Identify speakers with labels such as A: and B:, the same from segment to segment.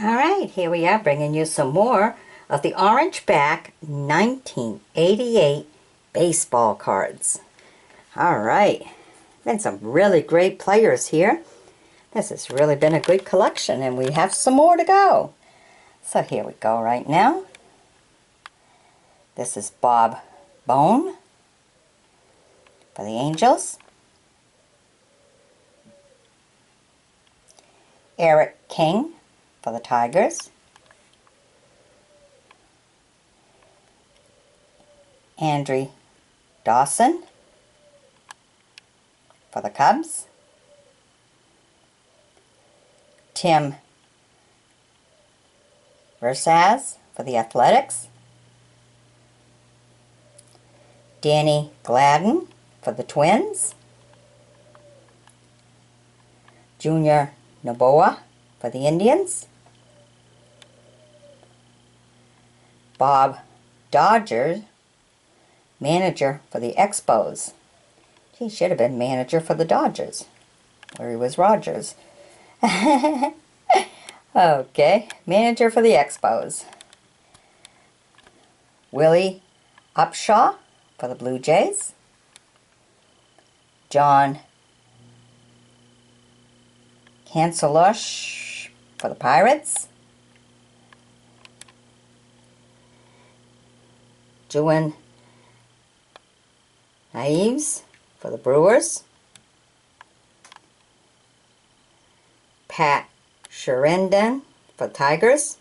A: Alright, here we are bringing you some more of the orange back 1988 baseball cards. Alright, been some really great players here. This has really been a good collection and we have some more to go. So here we go right now. This is Bob Bone for the Angels. Eric King for the Tigers. Andrew Dawson for the Cubs. Tim Versaz for the Athletics. Danny Gladden for the Twins. Junior Noboa for the Indians. Bob Dodger, manager for the Expos. He should have been manager for the Dodgers, where he was Rogers. Okay, manager for the Expos. Willie Upshaw for the Blue Jays. John Cancelosh for the Pirates. Juan Nieves for the Brewers. Pat Sheridan for the Tigers.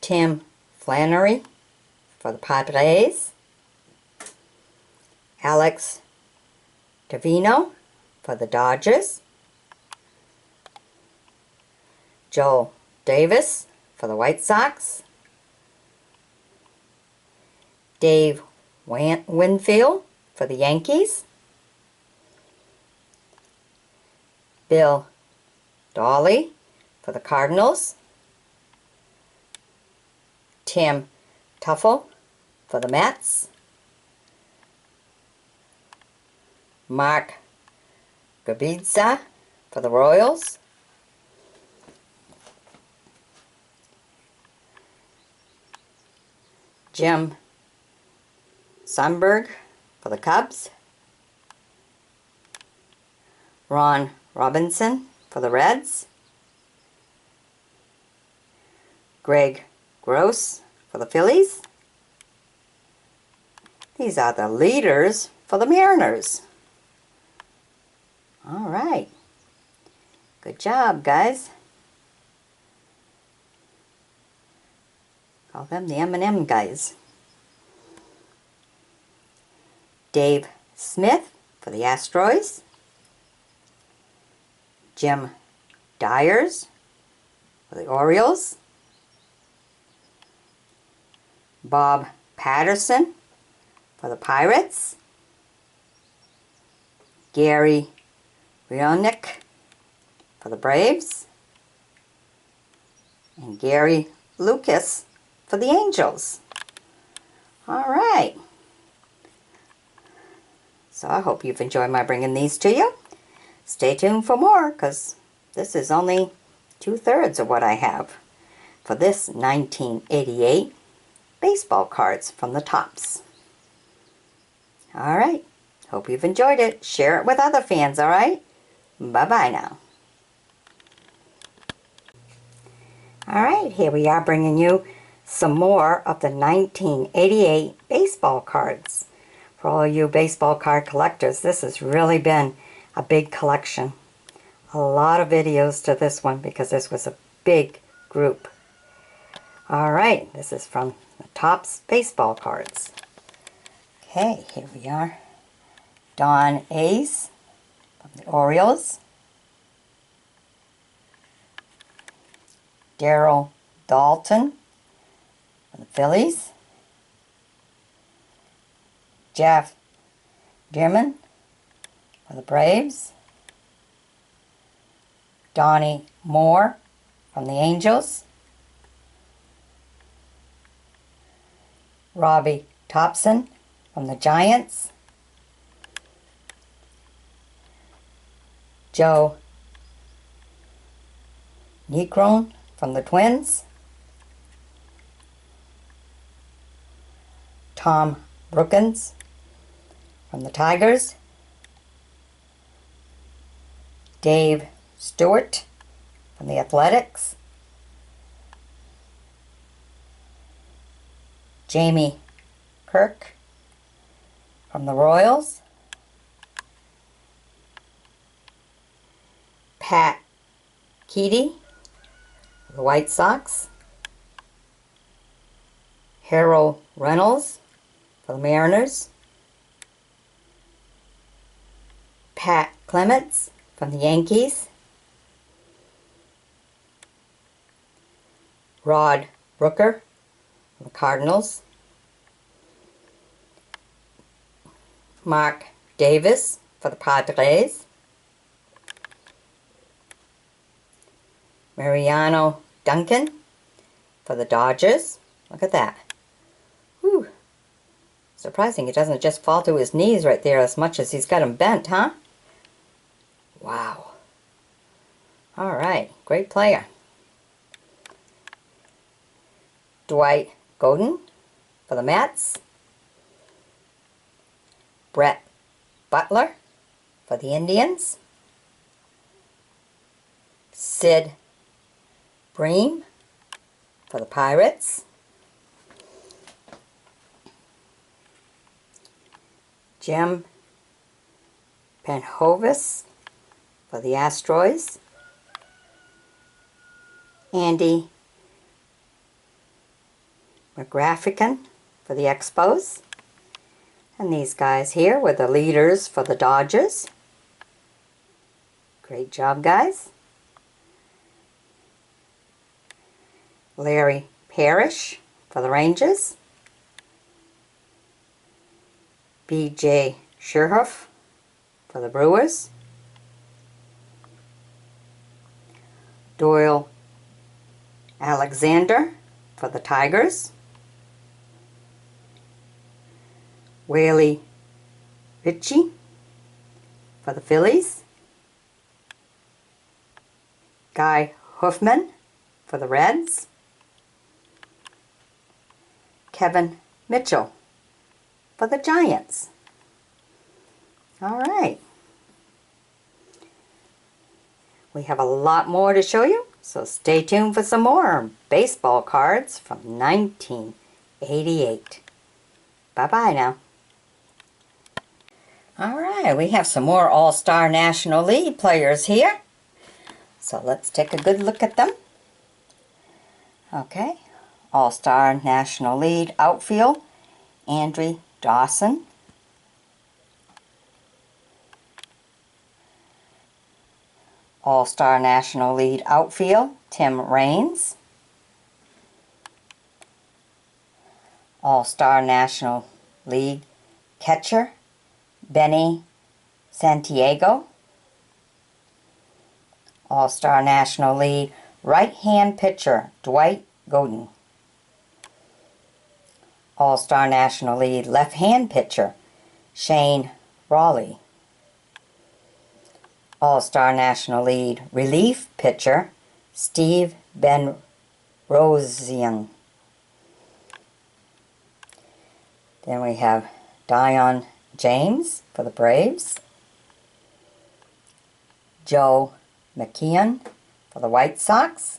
A: Tim Flannery for the Padres. Alex Davino for the Dodgers. Joel Davis for the White Sox. Dave Winfield for the Yankees. Bill Dawley for the Cardinals. Tim Tuffle for the Mets. Mark Gabidza for the Royals. Jim Sundberg for the Cubs. Ron Robinson for the Reds. Greg Gross for the Phillies. These are the leaders for the Mariners. All right. Good job, guys. Call them the M&M guys. Dave Smith for the Astros. Jim Dyers for the Orioles. Bob Patterson for the Pirates. Gary Rionic for the Braves. And Gary Lucas for the Angels. All right. So I hope you've enjoyed my bringing these to you. Stay tuned for more because this is only 2/3 of what I have for this 1988 baseball cards from the Tops. All right. Hope you've enjoyed it. Share it with other fans, all right? Bye-bye now. All right, here we are bringing you some more of the 1988 baseball cards. For all you baseball card collectors, this has really been a big collection. A lot of videos to this one because this was a big group. All right, this is from the Topps baseball cards. Okay, here we are. Don Ace from the Orioles. Daryl Dalton for the Phillies. Jeff German for the Braves. Donnie Moore from the Angels. Robbie Thompson from the Giants. Joe Negron from the Twins, Tom Brookins from the Tigers, Dave Stewart from the Athletics, Jamie Kirk from the Royals, Pat Keaty from the White Sox, Harold Reynolds for the Mariners, Pat Clements from the Yankees, Rod Brooker from the Cardinals, Mark Davis for the Padres, Mariano Duncan for the Dodgers. Look at that. Whew. Surprising it doesn't just fall to his knees right there as much as he's got him bent, huh? Wow. All right, great player. Dwight Gooden for the Mets, Brett Butler for the Indians, Sid Bream for the Pirates, Jim Penhovis for the Astros, Andy McGraffican for the Expos, and these guys here were the leaders for the Dodgers. Great job, guys. Larry Parrish for the Rangers, B.J. Sherhoff for the Brewers, Doyle Alexander for the Tigers, Whaley Ritchie for the Phillies, Guy Hoffman for the Reds, Kevin Mitchell for the Giants. All right. We have a lot more to show you, so stay tuned for some more baseball cards from 1988. Bye-bye now. All right, we have some more All-Star National League players here. So let's take a good look at them. Okay, All-Star National League outfield, Andre Dawson. All-Star National League outfield, Tim Raines. All-Star National League catcher, Benny Santiago. All-Star National League right-hand pitcher, Dwight Gooden. All-Star National League left-hand pitcher, Shane Rawley. All-Star National League relief pitcher, Steve Benrosian. Then we have Dion James for the Braves, Joe McKeon for the White Sox,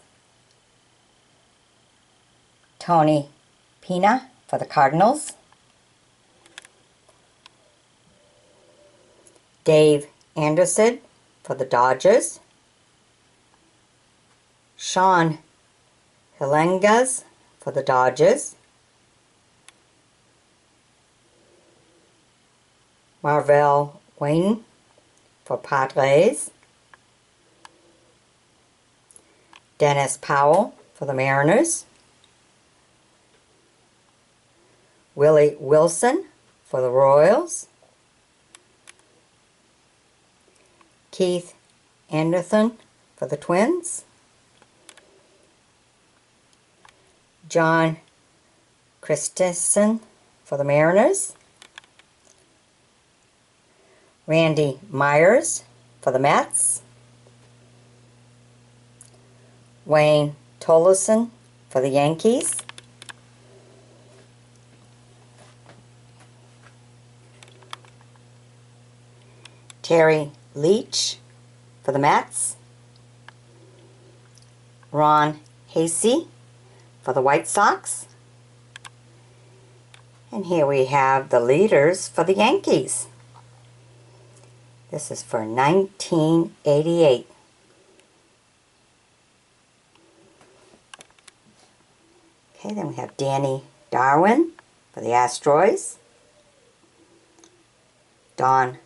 A: Tony Pena for the Cardinals, Dave Anderson for the Dodgers, Sean Hilengas for the Dodgers, Marvell Wayne for Padres, Dennis Powell for the Mariners, Willie Wilson for the Royals, Keith Anderson for the Twins, John Christensen for the Mariners, Randy Myers for the Mets, Wayne Tolleson for the Yankees. Terry Leach for the Mets. Ron Hasey for the White Sox. And here we have the leaders for the Yankees. This is for 1988. Okay, then we have Danny Darwin for the Astros. Don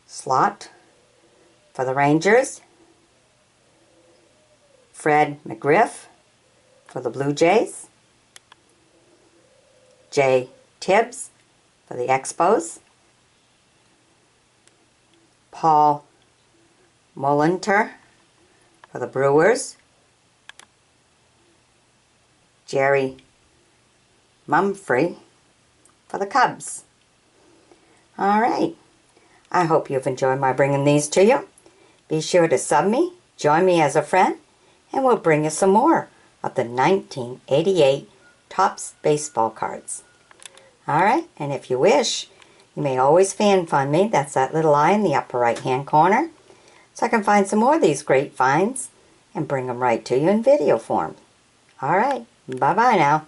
A: Slott for the Rangers. Fred McGriff for the Blue Jays. Jay Tibbs for the Expos. Paul Mullenter for the Brewers. Jerry Mumphrey for the Cubs. All right. I hope you've enjoyed my bringing these to you. Be sure to sub me, join me as a friend, and we'll bring you some more of the 1988 Topps baseball cards. All right, and if you wish, you may always fan find me. That's that little eye in the upper right-hand corner. So I can find some more of these great finds and bring them right to you in video form. All right, bye-bye now.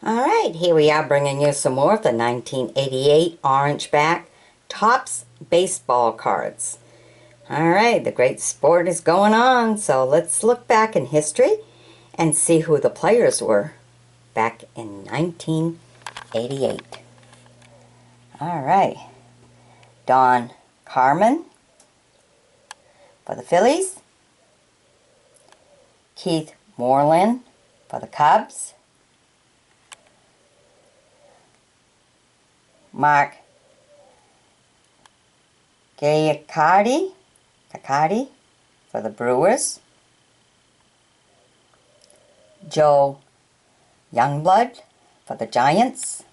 A: All right, here we are bringing you some more of the 1988 orange back Topps baseball cards. All right, the great sport is going on, so let's look back in history and see who the players were back in 1988. All right, Don Carmen for the Phillies. Keith Moreland for the Cubs. Mark Giaccardi for the Brewers. Joe Youngblood for the Giants.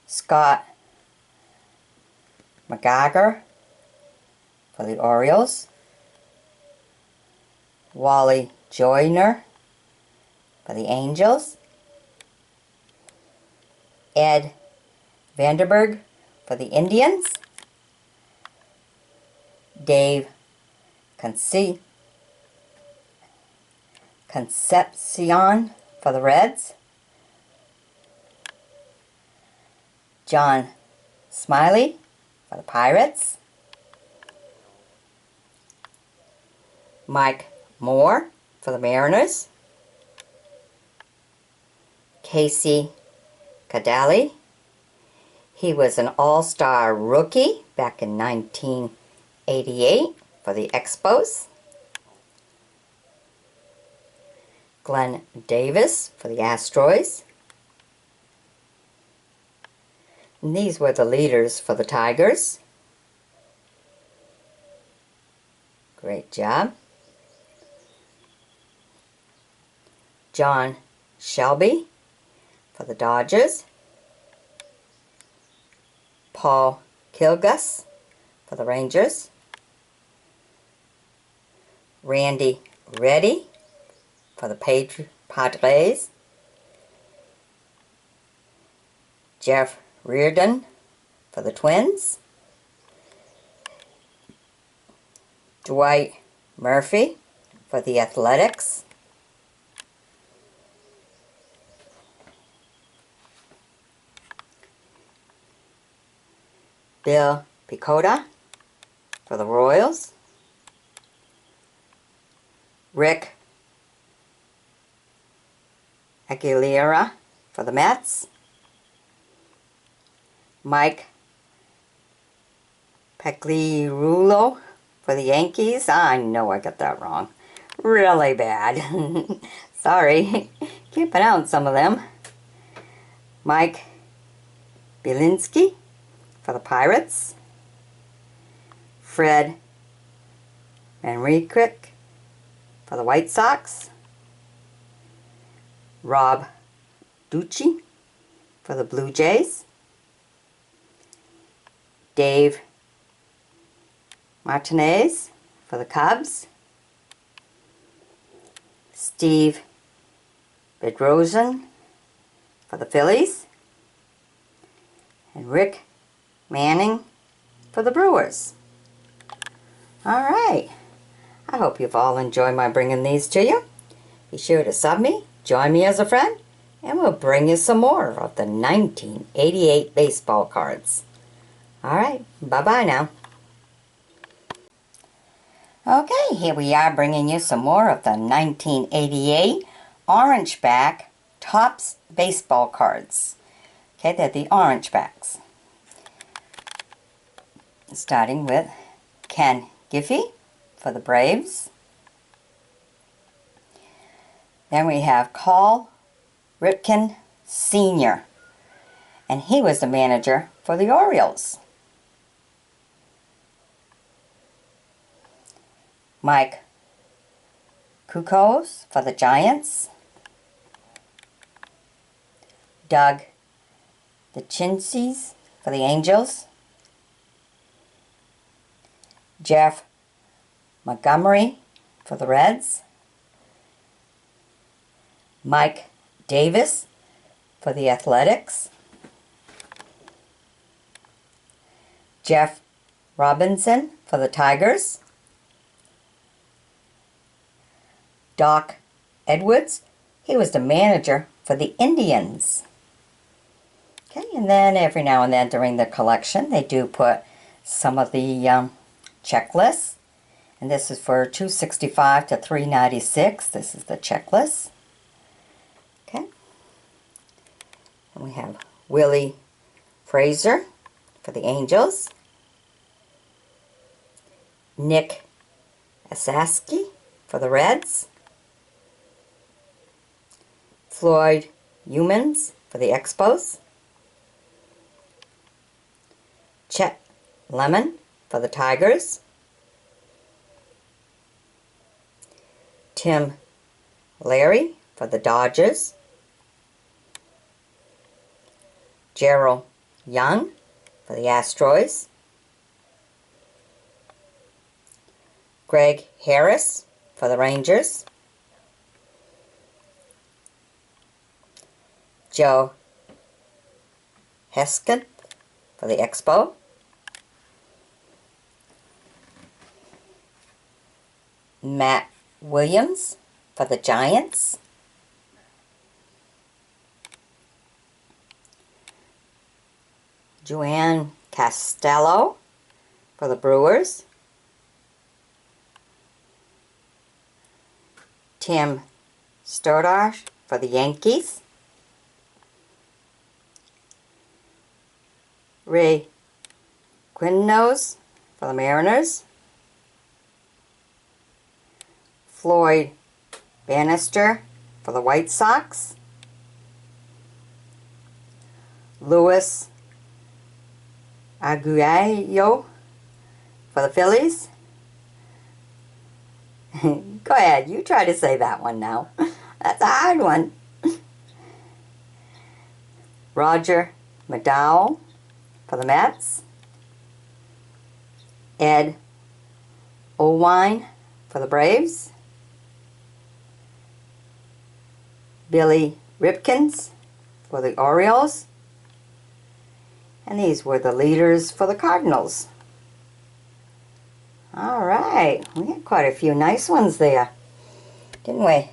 A: Scott McGarger for the Orioles. Wally Joyner for the Angels. Ed Vanderberg for the Indians. Dave Concepcion for the Reds. John Smiley for the Pirates. Mike Moore for the Mariners. Casey Cadali. He was an all-star rookie back in 1988 for the Expos. Glenn Davis for the Astros. And these were the leaders for the Tigers. Great job. John Shelby for the Dodgers. Paul Kilgus for the Rangers. Randy Reddy for the Padres. Jeff Reardon for the Twins. Dwight Murphy for the Athletics. Bill Pecota for the Royals. Rick Aguilera for the Mets. Mike Pagliarulo for the Yankees. I know I got that wrong. Really bad. Sorry. Can't pronounce some of them. Mike Bielinski for the Pirates. Fred Manrique for the White Sox. Rob Ducci for the Blue Jays. Dave Martinez for the Cubs. Steve Bedrosian for the Phillies. And Rick Manning for the Brewers. Alright, I hope you've all enjoyed my bringing these to you. Be sure to sub me, join me as a friend, and we'll bring you some more of the 1988 baseball cards. Alright, bye-bye now. Okay, here we are bringing you some more of the 1988 orange back Topps baseball cards. Okay, they're the orange backs. Starting with Ken Giffey for the Braves. Then we have Carl Ripken Sr., and he was the manager for the Orioles. Mike Kukos for the Giants. Doug DeCinces for the Angels. Jeff Montgomery for the Reds. Mike Davis for the Athletics. Jeff Robinson for the Tigers. Doc Edwards, he was the manager for the Indians. Okay, and then every now and then during the collection they do put some of the checklists. And this is for 265 to 396. This is the checklist. Okay. And we have Willie Frazier for the Angels. Nick Asaski for the Reds. Floyd Humans for the Expos. Chet Lemon for the Tigers. Tim Larry for the Dodgers. Gerald Young for the Astros. Greg Harris for the Rangers. Joe Heskin for the Expo. Matt Williams for the Giants. Joanne Castello for the Brewers. Tim Stoddard for the Yankees. Ray Quinnos for the Mariners. Floyd Bannister for the White Sox. Luis Aguayo for the Phillies. Go ahead, you try to say that one now. That's a hard one. Roger McDowell for the Mets. Ed Owine for the Braves. Billy Ripkins for the Orioles. And these were the leaders for the Cardinals. Alright, we had quite a few nice ones there, didn't we?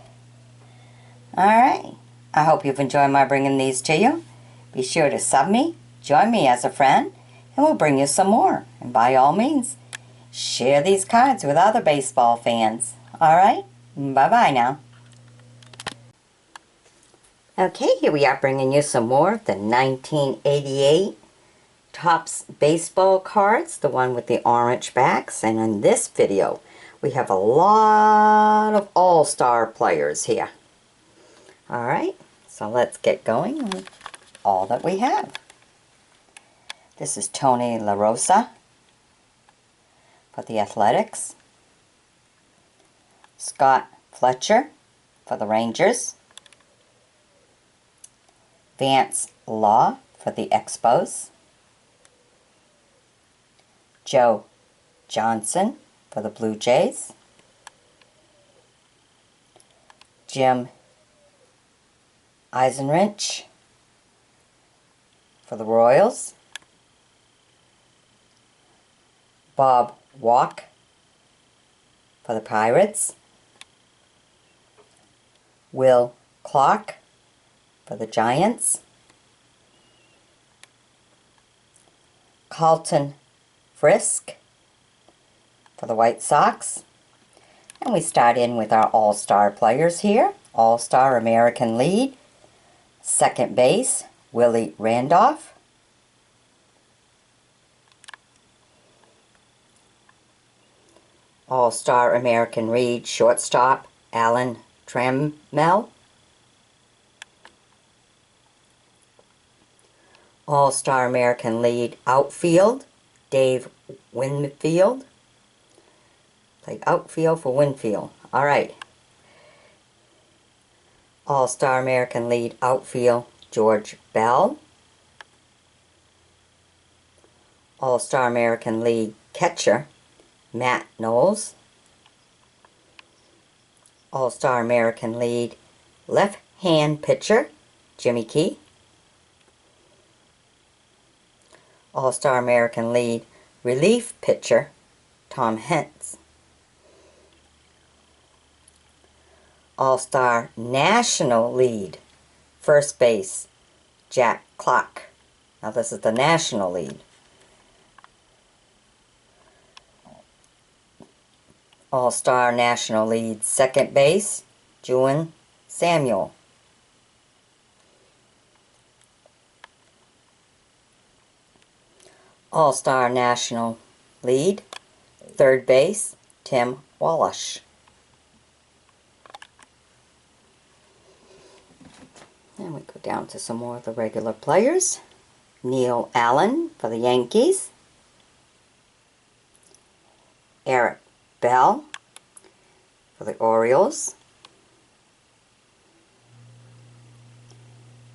A: Alright, I hope you've enjoyed my bringing these to you. Be sure to sub me, join me as a friend, and we'll bring you some more. And by all means, share these cards with other baseball fans. Alright, bye-bye now. Okay, here we are bringing you some more of the 1988 Topps baseball cards, the one with the orange backs. And in this video, we have a lot of all-star players here. Alright, so let's get going with all that we have. This is Tony La Rosa for the Athletics. Scott Fletcher for the Rangers. Vance Law for the Expos. Joe Johnson for the Blue Jays. Jim Eisenrich for the Royals. Bob Walk for the Pirates. Will Clark for the Giants. Carlton Frisk for the White Sox. And we start in with our all-star players here. All-star American League. Second base, Willie Randolph. All-Star American League shortstop, Alan Trammell. All-Star American League outfield, Dave Winfield. Played outfield for Winfield. All right. All-Star American League outfield, George Bell. All-Star American League catcher, Matt Knowles. All-Star American League left-hand pitcher, Jimmy Key. All-Star American League relief pitcher, Tom Hentz. All-Star National League first base, Jack Clark. Now this is the National League. All-Star National League second base, Juan Samuel. All-Star National League third base, Tim Walsh. And we go down to some more of the regular players. Neil Allen for the Yankees. Eric Bell for the Orioles.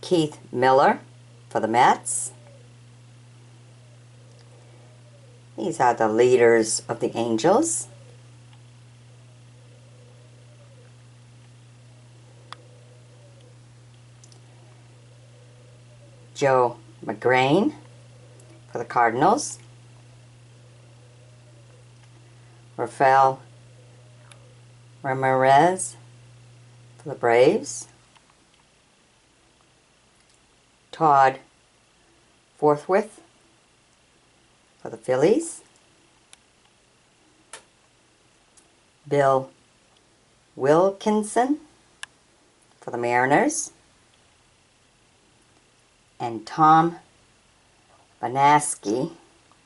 A: Keith Miller for the Mets. These are the leaders of the Angels. Joe McGrain for the Cardinals. Rafael Ramirez for the Braves. Todd Forthwith for the Phillies. Bill Wilkinson for the Mariners. And Tom Banaski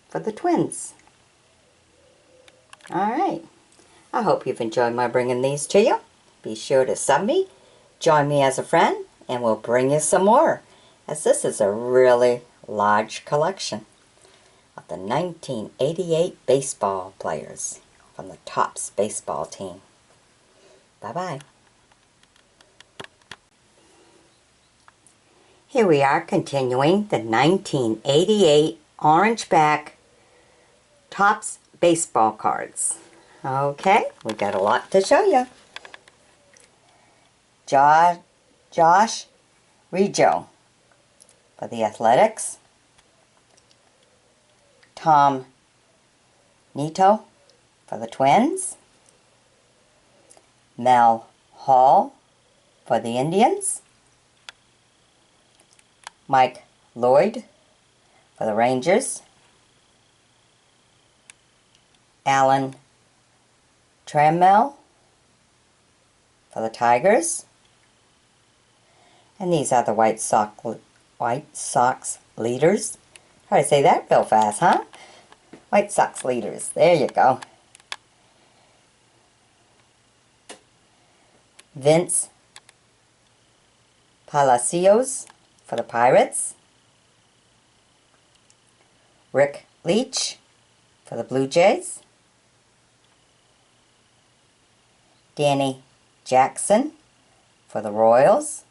A: for the Twins. Alright, I hope you've enjoyed my bringing these to you. Be sure to sub me, join me as a friend, and we'll bring you some more, as this is a really large collection of the 1988 baseball players from the Topps baseball team. Bye-bye. Here we are continuing the 1988 Orangeback Topps baseball cards. Okay, we got a lot to show you. Josh Reggio for the Athletics. Tom Nito for the Twins. Mel Hall for the Indians. Mike Lloyd for the Rangers. Alan Trammell for the Tigers. And these are the White Sox leaders. Try to say that real fast, huh? White Sox leaders. There you go. Vince Palacios for the Pirates. Rick Leach for the Blue Jays. Danny Jackson for the Royals.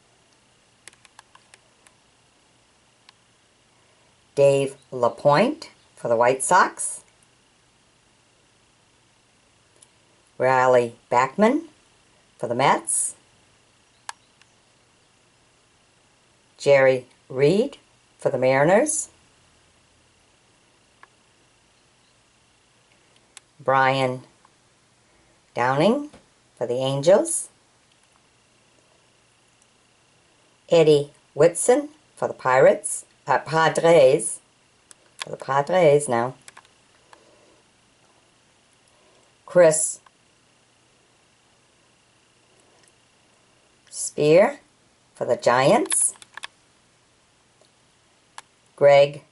A: Dave LaPointe for the White Sox. Riley Backman for the Mets. Jerry Reed for the Mariners. Brian Downing for the Angels. Eddie Whitson for the Padres. For the Padres now. Chris Spear for the Giants. Greg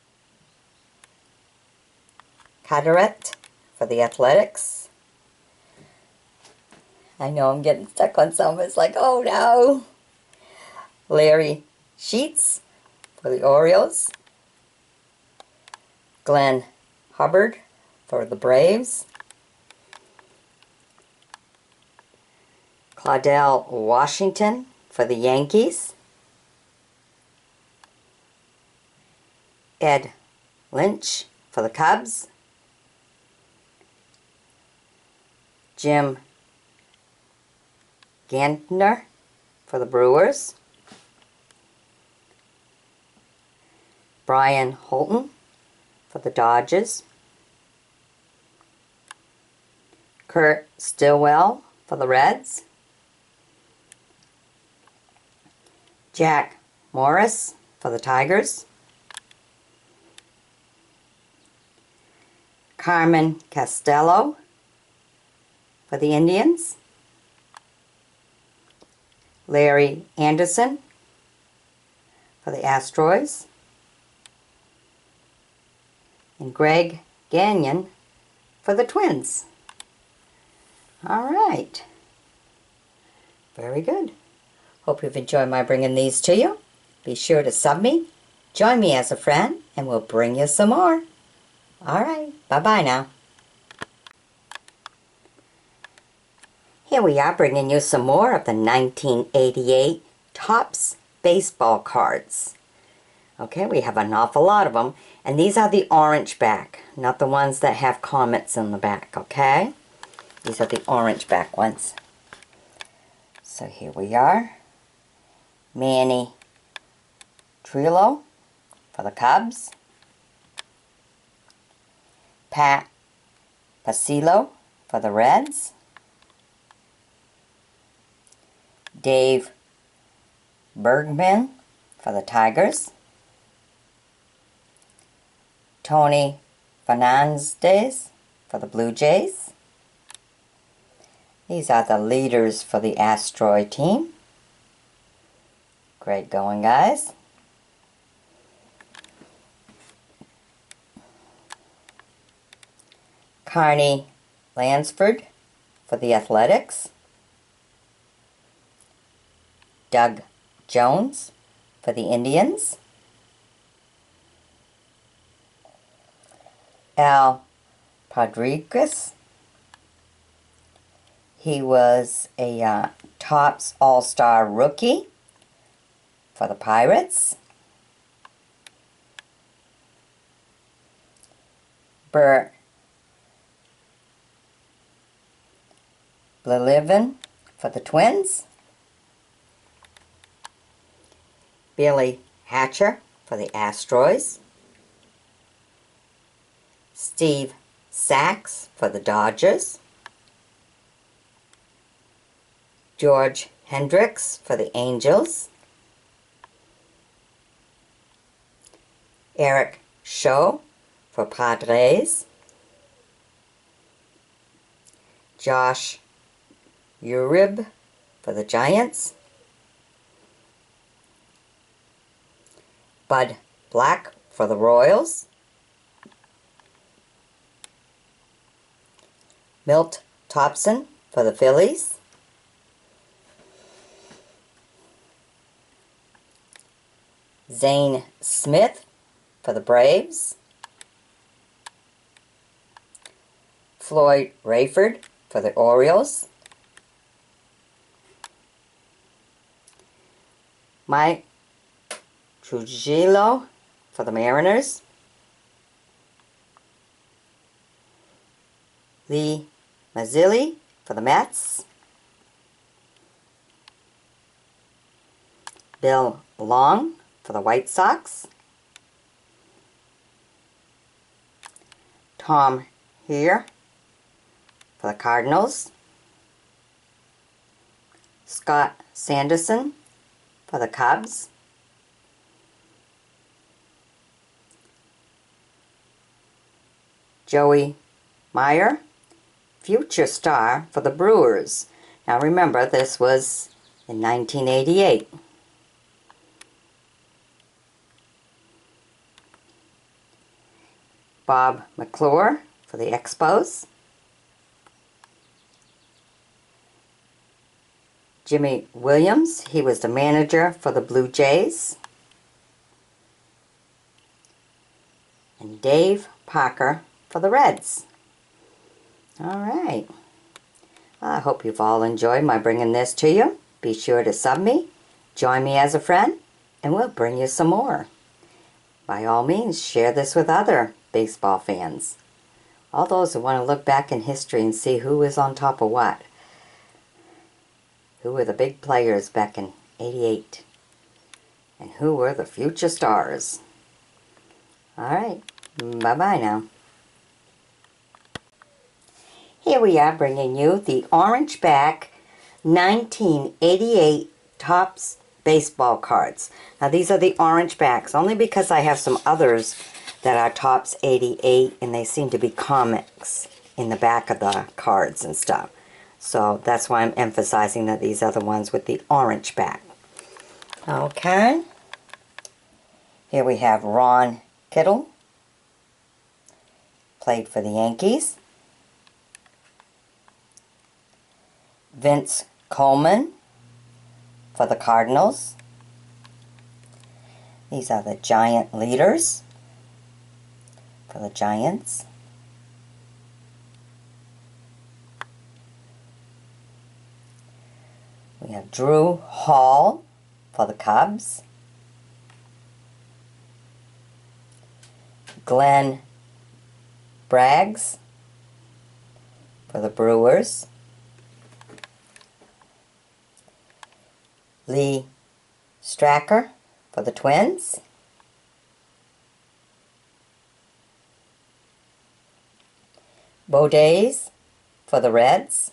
A: Caderet for the Athletics. I know I'm getting stuck on some. It's like, oh no. Larry Sheets for the Orioles. Glenn Hubbard for the Braves. Claudell Washington for the Yankees. Ed Lynch for the Cubs. Jim Gantner for the Brewers. Brian Holton for the Dodgers. Kurt Stillwell for the Reds. Jack Morris for the Tigers. Carmen Castello for the Indians. Larry Anderson for the Astros. And Greg Gagnon for the Twins. All right. Very good. Hope you've enjoyed my bringing these to you. Be sure to sub me, join me as a friend, and we'll bring you some more. All right. Bye-bye now. Here we are bringing you some more of the 1988 Topps baseball cards. Okay, we have an awful lot of them. And these are the orange back, not the ones that have comments in the back, okay? These are the orange back ones. So here we are. Manny Trillo for the Cubs. Pat Pasillo for the Reds. Dave Bergman for the Tigers. Tony Fernandez for the Blue Jays. These are the leaders for the Asteroid team. Great going, guys. Carney Lansford for the Athletics. Doug Jones for the Indians. Al Rodriguez. He was a Topps All-Star rookie for the Pirates. Bert Blelivin for the Twins. Billy Hatcher for the Astros. Steve Sachs for the Dodgers. George Hendricks for the Angels. Eric Shaw for Padres. Josh Urib for the Giants. Bud Black for the Royals. Milt Thompson for the Phillies. Zane Smith for the Braves. Floyd Rayford for the Orioles. Mike Trujillo for the Mariners. Lee Mazzilli for the Mets. Bill Long for the White Sox. Tom Heer for the Cardinals. Scott Sanderson for the Cubs. Joey Meyer, future star for the Brewers. Now remember, this was in 1988. Bob McClure for the Expos. Jimmy Williams, he was the manager for the Blue Jays. And Dave Parker for the Reds. All right. I hope you've all enjoyed my bringing this to you. Be sure to sub me, join me as a friend, and we'll bring you some more. By all means, share this with other baseball fans. All those who want to look back in history and see who is on top of what. Who were the big players back in '88? And who were the future stars? All right. Bye-bye now. Here we are bringing you the orange back 1988 Topps baseball cards. Now these are the orange backs, only because I have some others that are Topps 88 and they seem to be comics in the back of the cards and stuff. So that's why I'm emphasizing that these are the ones with the orange back. Okay. Here we have Ron Kittle. Played for the Yankees. Vince Coleman for the Cardinals. These are the Giant leaders for the Giants. We have Drew Hall for the Cubs. Glenn Braggs for the Brewers. Lee Stracker for the Twins. Bo Days for the Reds.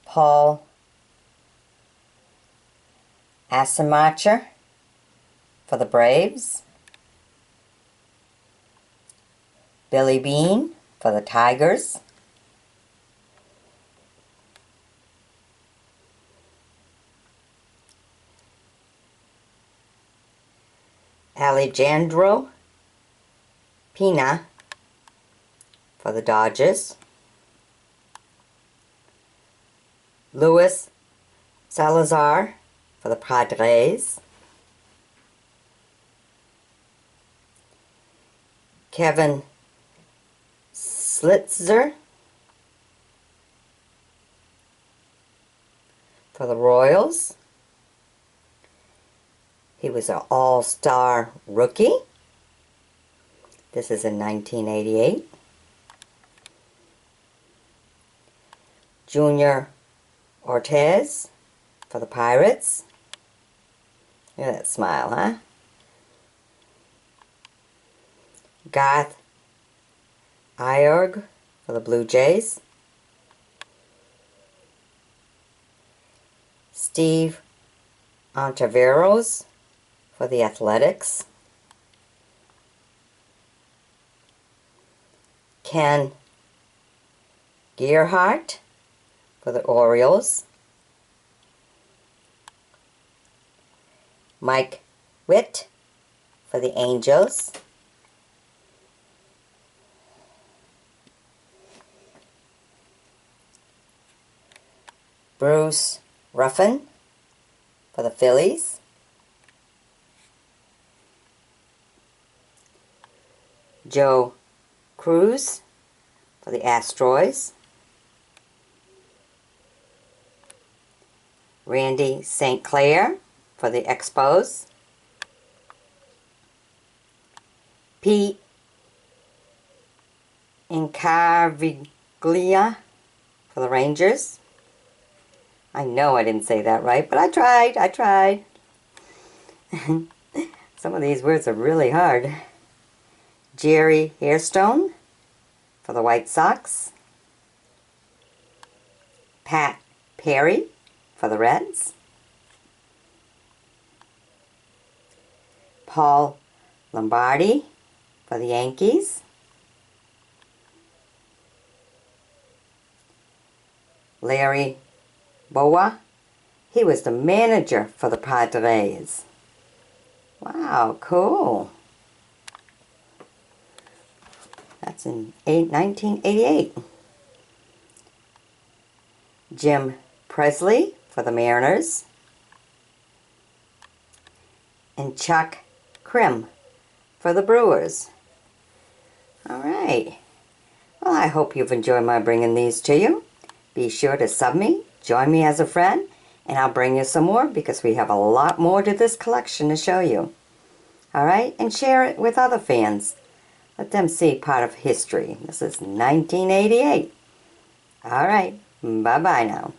A: Paul Asemacher for the Braves. Billy Bean for the Tigers. Alejandro Pina for the Dodgers. Luis Salazar for the Padres. Kevin Slitzer for the Royals. He was an all-star rookie. This is in 1988. Junior Ortiz for the Pirates. Look at that smile, huh? Garth Iorg for the Blue Jays. Steve Ontiveros for the Athletics. Ken Gerhardt for the Orioles. Mike Witt for the Angels. Bruce Ruffin for the Phillies. Joe Cruz for the Astros. Randy St. Clair for the Expos. Pete Incarviglia for the Rangers. I know I didn't say that right, but I tried. Some of these words are really hard. Jerry Hairstone for the White Sox. Pat Perry for the Reds. Paul Lombardi for the Yankees. Larry Bowa, he was the manager for the Padres. Wow, cool. That's in 1988. Jim Presley for the Mariners. And Chuck Krim for the Brewers. All right. Well, I hope you've enjoyed my bringing these to you. Be sure to sub me, join me as a friend, and I'll bring you some more because we have a lot more to this collection to show you. All right? And share it with other fans. Let them see part of history. This is 1988. All right. Bye-bye now.